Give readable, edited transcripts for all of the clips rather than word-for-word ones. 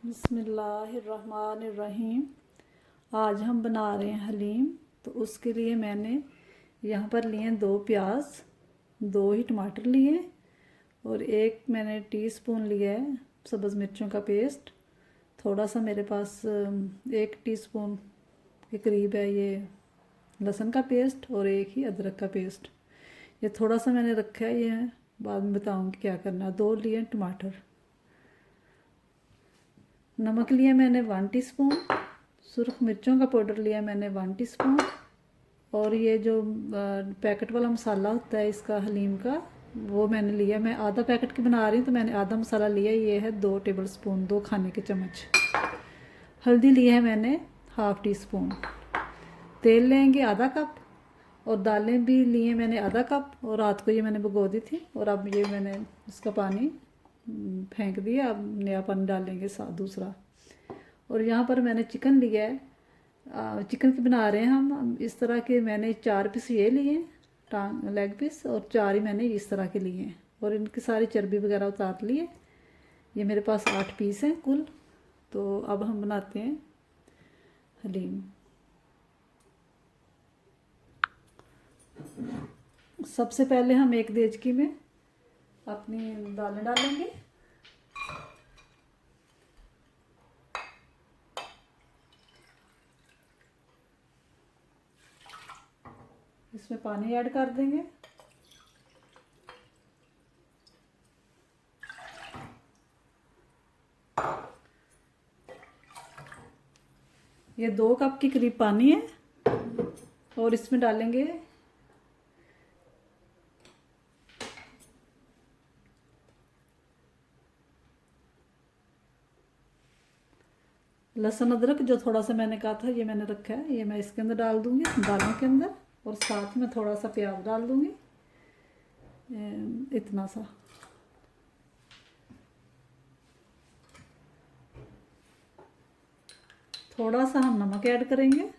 बिस्मिल्लाहिर्रहमानिर्रहीम। आज हम बना रहे हैं हलीम। तो उसके लिए मैंने यहाँ पर लिए 2 प्याज, 2 ही टमाटर लिए और एक मैंने टीस्पून लिया है सब्ज़ मिर्चों का पेस्ट। थोड़ा सा मेरे पास 1 टीस्पून के करीब है ये लहसुन का पेस्ट और एक ही अदरक का पेस्ट। ये थोड़ा सा मैंने रखा है, ये बाद में बताऊँगी क्या करना है। 2 लिए टमाटर। नमक लिया मैंने 1 टीस्पून। सुरख मिर्चों का पाउडर लिया मैंने 1 टीस्पून। और ये जो पैकेट वाला मसाला होता है इसका हलीम का, वो मैंने लिया। मैं आधा पैकेट की बना रही हूँ तो मैंने आधा मसाला लिया। ये है 2 टेबल स्पून, 2 खाने के चम्मच। हल्दी ली है मैंने ½ टीस्पून। तेल लेंगे आधा कप और दालें भी लिए मैंने आधा कप और रात को ये मैंने भिगो दी थी। और अब ये मैंने इसका पानी फेंक दिया। अब नया पानी डालेंगे दूसरा। और यहाँ पर मैंने चिकन लिया है। चिकन की बना रहे हैं हम इस तरह के। मैंने 4 पीस ये लिए टांग लेग पीस और 4 ही मैंने इस तरह के लिए हैं और इनकी सारी चर्बी वगैरह उतार लिए। ये मेरे पास 8 पीस हैं कुल। तो अब हम बनाते हैं हलीम। सबसे पहले हम एक देचकी में अपनी दालें डालेंगे। इसमें पानी ऐड कर देंगे। ये 2 कप के करीब पानी है और इसमें डालेंगे लहसुन अदरक, जो थोड़ा सा मैंने कहा था ये मैंने रखा है। ये मैं इसके अंदर डाल दूंगी दालों के अंदर और साथ में थोड़ा सा प्याज डाल दूंगी, इतना सा। थोड़ा सा हम नमक ऐड करेंगे।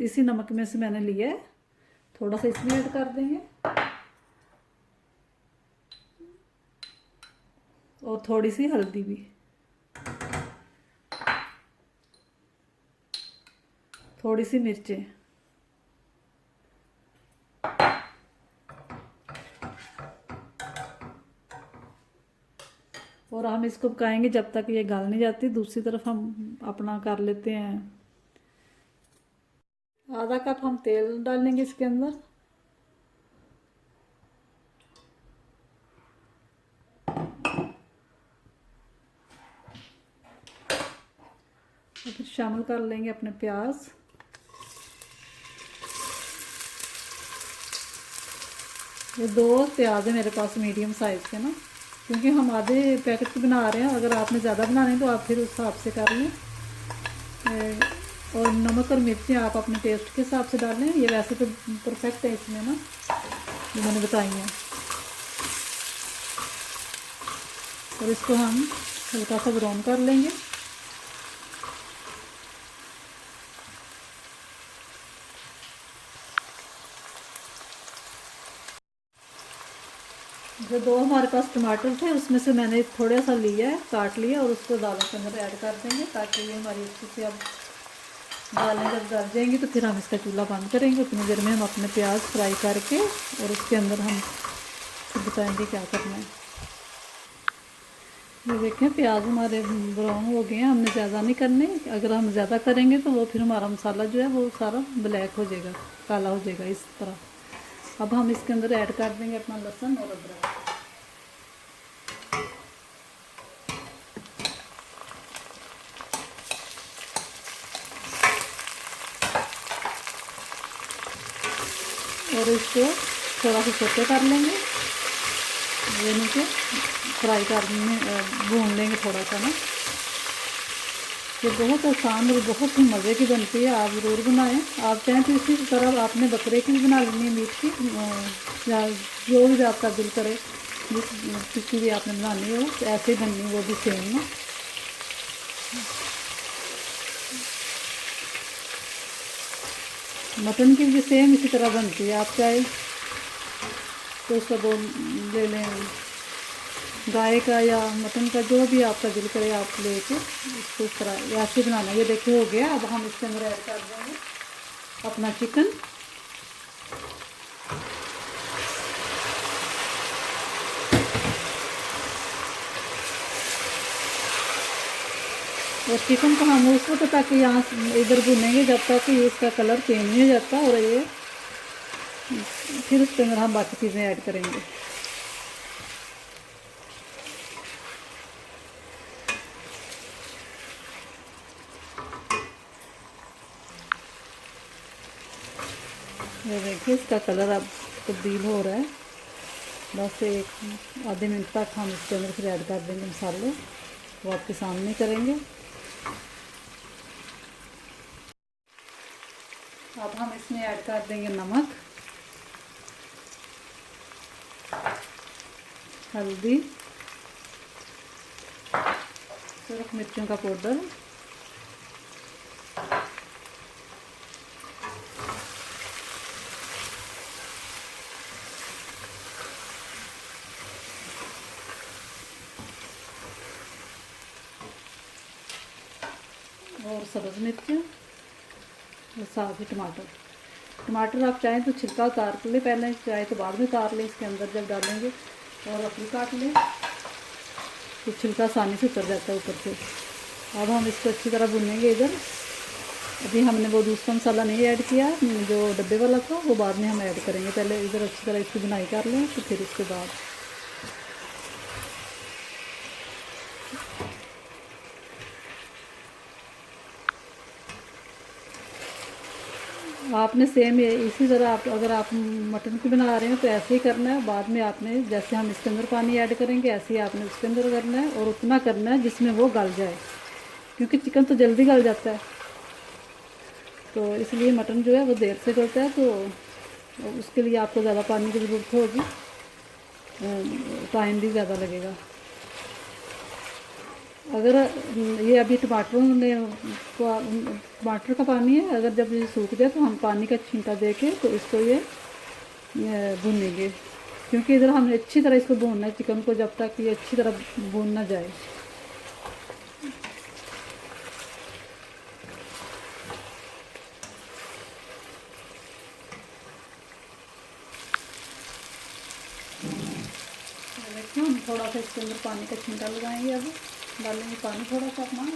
इसी नमक में से मैंने लिया है, थोड़ा सा इसमें ऐड कर देंगे। और थोड़ी सी हल्दी भी, थोड़ी सी मिर्चें। और हम इसको पकाएंगे जब तक ये गल नहीं जाती। दूसरी तरफ हम अपना कर लेते हैं। आधा कप हम तेल डालेंगे इसके अंदर। और फिर शामिल कर लेंगे अपने प्याज। ये 2 प्याज है मेरे पास मीडियम साइज़ के ना, क्योंकि हम आधे पैकेट की बना रहे हैं। अगर आपने ज़्यादा बनाने हैं तो आप फिर उस हिसाब से कर लें। और नमक और मिर्ची आप अपने टेस्ट के हिसाब से डालें। ये वैसे तो परफेक्ट है इसमें ना, जो मैंने बताई हैं। और इसको हम हल्का सा ब्राउन कर लेंगे। जो 2 हमारे पास टमाटर थे उसमें से मैंने थोड़ा सा लिया है, काट लिया और उसको दालों के अंदर ऐड कर देंगे, ताकि ये हमारी अच्छे से अब दालें जब गल जाएंगी तो फिर हम इसका चूल्हा बंद करेंगे। उतनी देर में हम अपने प्याज फ्राई करके और उसके अंदर हम फिर बताएंगे क्या करना है। ये देखें प्याज हमारे ब्राउन हो गए हैं। हमने ज़्यादा नहीं करने। अगर हम ज़्यादा करेंगे तो वो फिर हमारा मसाला जो है वो सारा ब्लैक हो जाएगा, काला हो जाएगा इस तरह। अब हम इसके अंदर ऐड कर देंगे अपना लहसुन और अदरक। और इसको थोड़ा सा सोते कर लेंगे। ये नीचे फ्राई करने भून लेंगे थोड़ा सा ना। ये बहुत आसान और बहुत ही मज़े की बनती है। आप ज़रूर बनाएं। आप चाहें तो इसी तरह आपने बकरे की भी बना लेनी है, मीट की, या जो भी आपका दिल करे किसी भी आपने बनानी हो तो ऐसे ही बननी, वो भी सेम ना। मटन की भी सेम इसी तरह बनती है। आप चाहे तो उसका 2 ले लें, गाय का या मटन का, जो भी आपका दिल करे आप लेके इसको इस तरह ऐसे बनाना। ये देखिए हो गया। अब हम इसके अंदर ऐड कर देंगे अपना चिकन। और चिकन को हम उस वक्त तक यहाँ इधर भुनेंगे जब तक कि इसका कलर चेंज नहीं हो जाता। और ये फिर उसके अंदर हम बाकी चीज़ें ऐड करेंगे। ये देखिए इसका कलर अब तब्दील हो रहा है। बस एक आधे मिनट तक हम इसके अंदर फिर ऐड कर देंगे मसाले, वो आपके सामने करेंगे। अब हम इसमें ऐड कर देंगे नमक, हल्दी, सिर्फ मिर्चों का पाउडर, और सब्ज़ मिर्च और साथ ही टमाटर। टमाटर आप चाहें तो छिलका उतार लें पहले, चाहे तो बाद में उतार लें इसके अंदर जब डालेंगे। और अपनी काट लें तो छिलका आसानी से उतर जाता है ऊपर से। अब हम इसको अच्छी तरह भूनेंगे इधर। अभी हमने वो दूसरा मसाला नहीं ऐड किया जो डब्बे वाला था, वो बाद में हम ऐड करेंगे। पहले इधर अच्छी तरह इसकी बुनाई कर लें तो फिर उसके बाद आपने सेम इसी तरह आप अगर आप मटन की बना रहे हैं तो ऐसे ही करना है। बाद में आपने जैसे हम इसके अंदर पानी ऐड करेंगे ऐसे ही आपने उसके अंदर करना है, और उतना करना है जिसमें वो गल जाए, क्योंकि चिकन तो जल्दी गल जाता है। तो इसलिए मटन जो है वो देर से गलता है, तो उसके लिए आपको ज़्यादा पानी की ज़रूरत होगी, टाइम भी ज़्यादा लगेगा। अगर ये अभी टमाटर का पानी है, अगर जब ये सूख जाए तो हम पानी का छींटा दे के तो इसको ये भूनेंगे, क्योंकि इधर हमने अच्छी तरह इसको भूनना है चिकन को, जब तक ये अच्छी तरह भून ना जाए। देखिए हम थोड़ा सा इसके अंदर पानी का छींटा लगाएंगे। अब डालेंगे पानी थोड़ा सा अपना 1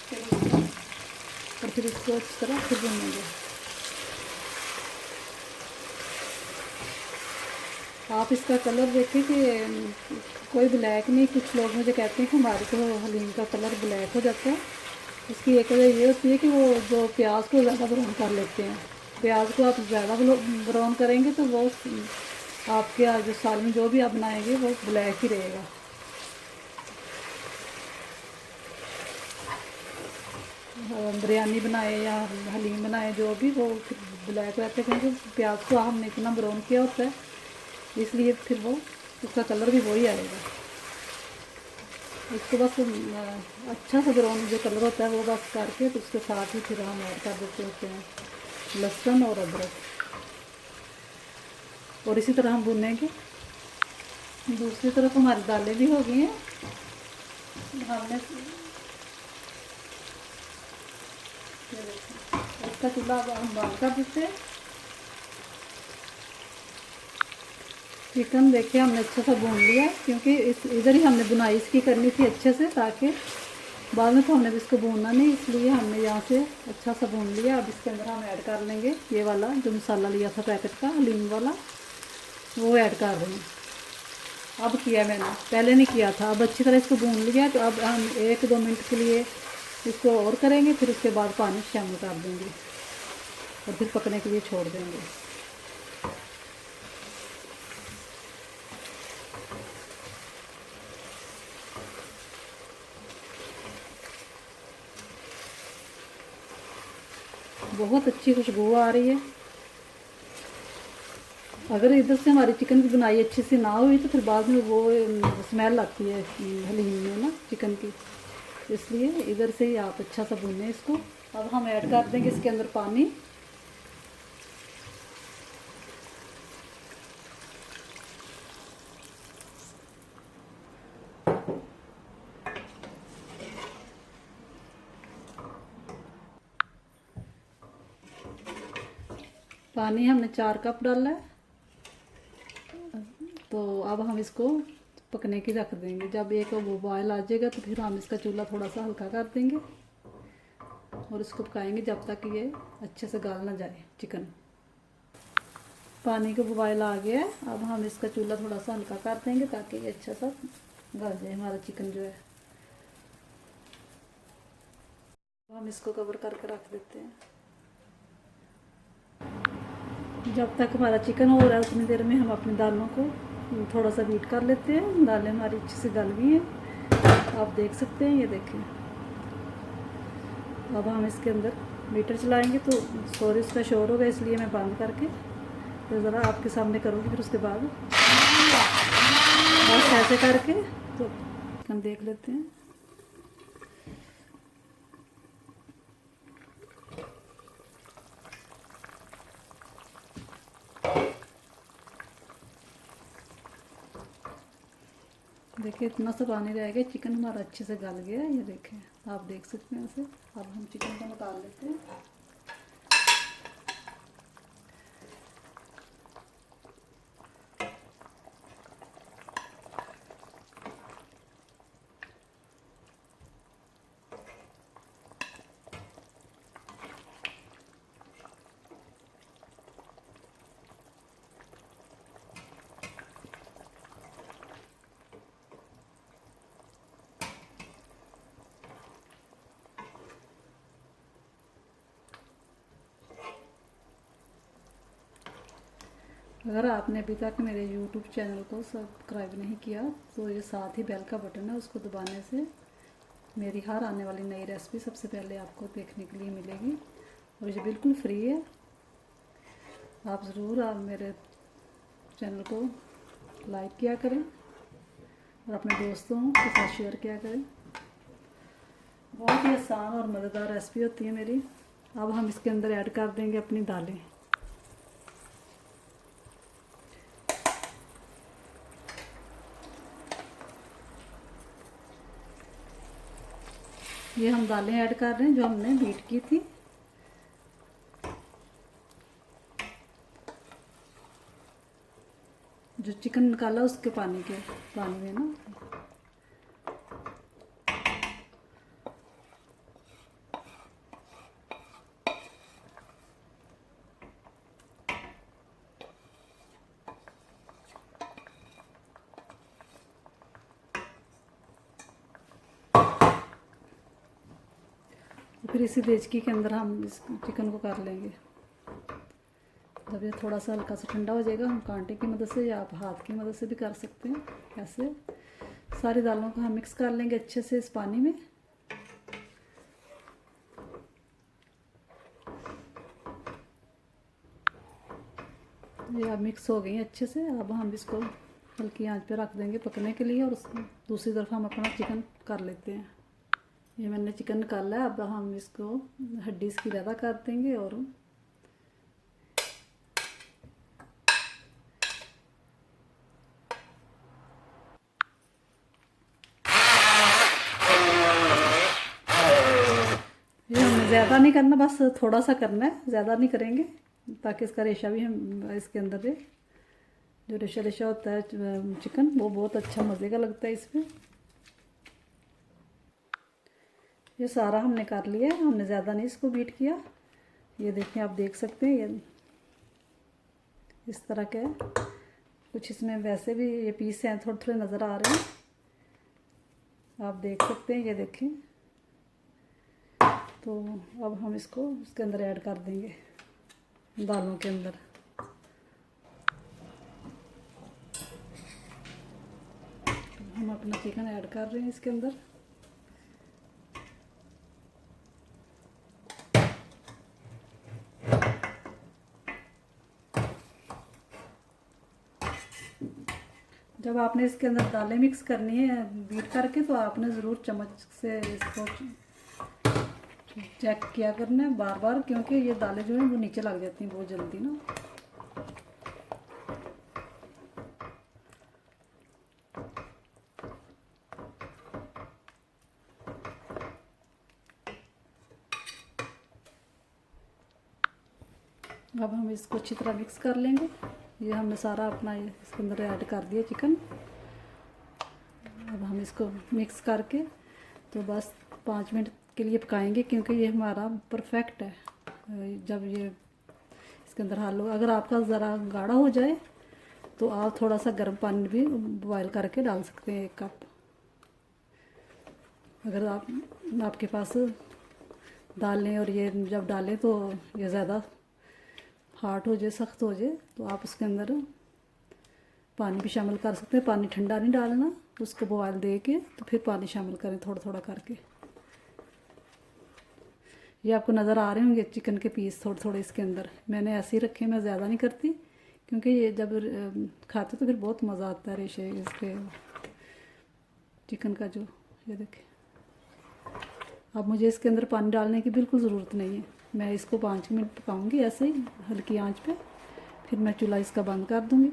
टेबलस्पून, और फिर इसको अच्छी तरह फिर भूनेंगे। आप इसका कलर देखें कि कोई ब्लैक नहीं। कुछ लोग मुझे कहते हैं कि हमारे को हलीम का कलर ब्लैक हो जाता है। इसकी एक वजह ये होती है कि वो जो प्याज को ज़्यादा ब्राउन कर लेते हैं। प्याज को आप ज़्यादा ब्राउन करेंगे तो वो आपके जो सालन जो भी आप बनाएंगे वो ब्लैक ही रहेगा। बिरयानी बनाए या हलीम बनाए जो भी, वो ब्लैक रहते हैं, क्योंकि प्याज को हमने इतना ब्राउन किया होता है, इसलिए फिर वो उसका कलर भी वही आएगा। इसको बस अच्छा सा ब्राउन जो कलर होता है वो बस करके तो उसके साथ ही फिर हम ऐड कर देते होते हैं लहसुन और अदरक, और इसी तरह हम भुनेंगे। दूसरी तरफ हमारी दालें भी हो गई हैं। हमने इसका चूल्हा हम बंद कर देते हैं। चिकन देखिए हमने अच्छा सा भून लिया, क्योंकि इधर ही हमने बुनाई इसकी करनी थी अच्छे से, ताकि बाद में तो हमने इसको भूनना नहीं, इसलिए हमने यहाँ से अच्छा सा भून लिया। अब इसके अंदर हम ऐड कर लेंगे ये वाला जो मसाला लिया था पैकेट का हलीम वाला, वो ऐड कर रहे हैं। अब किया मैंने, पहले नहीं किया था। अब अच्छी तरह इसको भून लिया, तो अब हम 1-2 मिनट के लिए इसको और करेंगे, फिर उसके बाद पानी शामिल कर देंगे और फिर पकने के लिए छोड़ देंगे। बहुत अच्छी खुशबू आ रही है। अगर इधर से हमारी चिकन की बुनाई अच्छी से ना हुई तो फिर बाद में वो स्मेल आती है हलीम में ना चिकन की, इसलिए इधर से ही आप अच्छा सा भूनें इसको। अब हम ऐड कर देंगे इसके अंदर पानी। पानी हमने 4 कप डाला है। तो अब हम इसको पकने की रख देंगे। जब एक वो बॉयल आ जाएगा तो फिर हम इसका चूल्हा थोड़ा सा हल्का कर देंगे और इसको पकाएंगे जब तक ये अच्छे से गल ना जाए चिकन। पानी का बॉयल आ गया है। अब हम इसका चूल्हा थोड़ा सा हल्का कर देंगे ताकि ये अच्छा सा गल जाए हमारा चिकन जो है। हम इसको कवर करके रख देते हैं। जब तक हमारा चिकन हो रहा है उतनी देर में हम अपनी दालों को थोड़ा सा बीट कर लेते हैं। दालें हमारी अच्छी से गल गई हैं, आप देख सकते हैं। ये देखें। अब हम इसके अंदर मीटर चलाएंगे तो सॉरी उसका शोर होगा इसलिए मैं बंद करके तो ज़रा आपके सामने करूँगी। फिर उसके बाद बस ऐसे करके तो हम देख लेते हैं। देखिए इतना सा पानी रह गया, चिकन हमारा अच्छे से गल गया। ये देखें, आप देख सकते हैं ऐसे। अब हम चिकन को निकाल लेते हैं। अगर आपने अभी तक मेरे YouTube चैनल को सब्सक्राइब नहीं किया तो ये साथ ही बेल का बटन है, उसको दबाने से मेरी हर आने वाली नई रेसिपी सबसे पहले आपको देखने के लिए मिलेगी और ये बिल्कुल फ्री है। आप ज़रूर आप मेरे चैनल को लाइक किया करें और अपने दोस्तों के साथ शेयर किया करें। बहुत ही आसान और मज़ेदार रेसिपी होती है मेरी। अब हम इसके अंदर ऐड कर देंगे अपनी दालें। ये हम दालें ऐड कर रहे हैं जो हमने बीट की थी। जो चिकन निकाला उसके पानी में ना। फिर इसी देचकी के अंदर हम इस चिकन को कर लेंगे। जब ये थोड़ा सा हल्का सा ठंडा हो जाएगा हम कांटे की मदद से या आप हाथ की मदद से भी कर सकते हैं। ऐसे सारी दालों को हम मिक्स कर लेंगे अच्छे से इस पानी में। ये अब मिक्स हो गई अच्छे से। अब हम इसको हल्की आंच पे रख देंगे पकने के लिए और दूसरी तरफ हम अपना चिकन कर लेते हैं। ये मैंने चिकन निकाला है। अब हम इसको हड्डी इसकी ज़्यादा कर देंगे और ये हमें ज़्यादा नहीं करना, बस थोड़ा सा करना है, ज़्यादा नहीं करेंगे ताकि इसका रेशा भी हम इसके अंदर दे। जो रेशा रेशा होता है चिकन वो बहुत अच्छा मज़े का लगता है इसमें। ये सारा हमने कर लिया है, हमने ज़्यादा नहीं इसको बीट किया। ये देखें, आप देख सकते हैं ये इस तरह के कुछ इसमें वैसे भी ये पीस हैं थोड़े थोड़े नज़र आ रहे हैं, आप देख सकते हैं। ये देखें। तो अब हम इसको इसके अंदर ऐड कर देंगे दालों के अंदर। हम अपना चिकन ऐड कर रहे हैं इसके अंदर। जब आपने इसके अंदर दालें मिक्स करनी है बीट करके तो आपने ज़रूर चम्मच से इसको चेक किया करना है बार बार, क्योंकि ये दालें जो हैं वो नीचे लग जाती हैं बहुत जल्दी ना। अब हम इसको अच्छी तरह मिक्स कर लेंगे। ये हमने सारा अपना ये इसके अंदर ऐड कर दिया चिकन। अब हम इसको मिक्स करके तो बस 5 मिनट के लिए पकाएंगे, क्योंकि ये हमारा परफेक्ट है। जब ये इसके अंदर हाल हो, अगर आपका ज़रा गाढ़ा हो जाए तो आप थोड़ा सा गर्म पानी भी बॉयल करके डाल सकते हैं 1 कप। अगर आपके पास डाल लें और ये जब डालें तो ये ज़्यादा हार्ड हो जाए, सख्त हो जाए, तो आप उसके अंदर पानी भी शामिल कर सकते हैं। पानी ठंडा नहीं डालना, उसको बॉयल दे के तो फिर पानी शामिल करें थोड़ा थोड़ा करके। ये आपको नज़र आ रहे होंगे चिकन के पीस थोड़े थोड़े इसके अंदर। मैंने ऐसे ही रखे, मैं ज़्यादा नहीं करती, क्योंकि ये जब खाते तो फिर बहुत मज़ा आता है रेशे इसके चिकन का। जो ये देखें, अब मुझे इसके अंदर पानी डालने की बिल्कुल ज़रूरत नहीं है। मैं इसको 5 मिनट पकाऊंगी ऐसे ही हल्की आंच पे, फिर मैं चूल्हा इसका बंद कर दूंगी।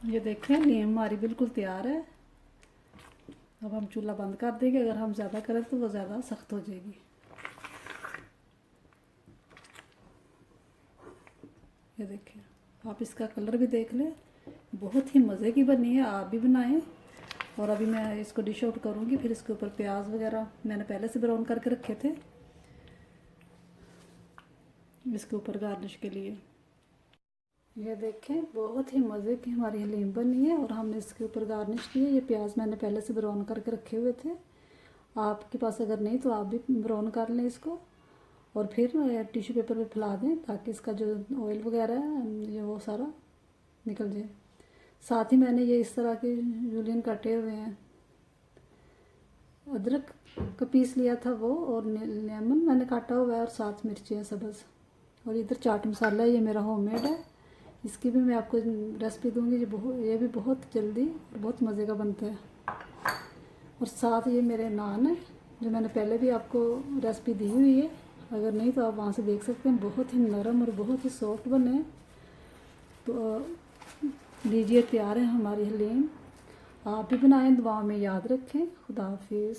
ये देखें, लीम हमारी बिल्कुल तैयार है। अब हम चूल्हा बंद कर देंगे। अगर हम ज़्यादा करें तो वो ज़्यादा सख्त हो जाएगी। ये देखें, आप इसका कलर भी देख लें, बहुत ही मज़े की बनी है। आप भी बनाएं। और अभी मैं इसको डिश आउट करूँगी, फिर इसके ऊपर प्याज वगैरह मैंने पहले से ब्राउन करके रखे थे इसके ऊपर गार्निश के लिए। ये देखें, बहुत ही मज़े की हमारी हलीम बनी है और हमने इसके ऊपर गार्निश की है। ये प्याज मैंने पहले से ब्राउन करके रखे हुए थे। आपके पास अगर नहीं तो आप भी ब्राउन कर लें इसको, और फिर टिश्यू पेपर पे फैला दें ताकि इसका जो ऑयल वगैरह है ये वो सारा निकल जाए। साथ ही मैंने ये इस तरह के जूलियन काटे हुए हैं, अदरक का पीस लिया था वो, और लेमन मैंने काटा हुआ है, और 7 मिर्ची हैं सब्ज़। और इधर चाट मसाला है, ये मेरा होममेड है। इसकी भी मैं आपको रेसिपी दूंगी। ये भी बहुत जल्दी और बहुत मज़े का बनता है। और साथ ये मेरे नान है, जो मैंने पहले भी आपको रेसिपी दी हुई है। अगर नहीं तो आप वहाँ से देख सकते हैं। बहुत ही नरम और बहुत ही सॉफ्ट बने हैं। तो लीजिए, तैयार है हमारी हलीम। आप भी बनाएं, दुआ में याद रखें। खुदा हाफिज़।